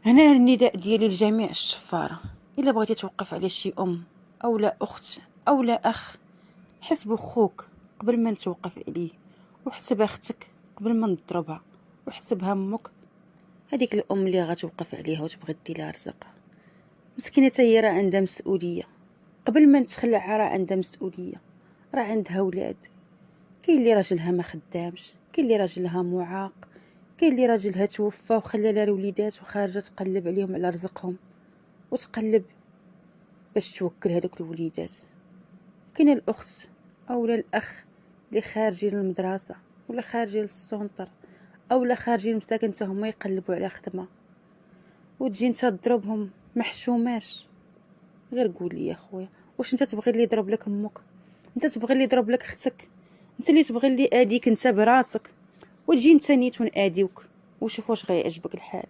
هنا النداء ديالي لجميع الشفاره، الا بغيتي توقف على شي ام او لا اخت او لا اخ، حسب خوك قبل ما نتوقف عليه، وحسب اختك قبل ما نضربها، وحسب همك هذيك الام اللي غتوقف عليها وتبغي دير لها رزقها. مسكينه حتى هي راه عندها مسؤوليه، قبل ما نتخلع راه عندها مسؤوليه، راه عندها ولاد. كاين اللي راجلها ما خدامش، كاين اللي راجلها معاق، كاين اللي راجلها توفى وخلى لها الوليدات وخارجه تقلب عليهم على رزقهم وتقلب باش توكل هذوك الوليدات. كاين الاخت اولا الاخ اللي خارجين للمدرسه ولا خارجين للسونطر اولا خارجين مساكن حتى هما يقلبوا على خدمه، وتجي انت تضربهم محشوماش. غير قول لي يا خويا، واش انت تبغي اللي يضرب لك امك؟ انت تبغي اللي يضرب لك اختك؟ انت اللي تبغي اللي اديك انت براسك، وتجي انت نيت وناديوك وشوف واش غيعجبك الحال.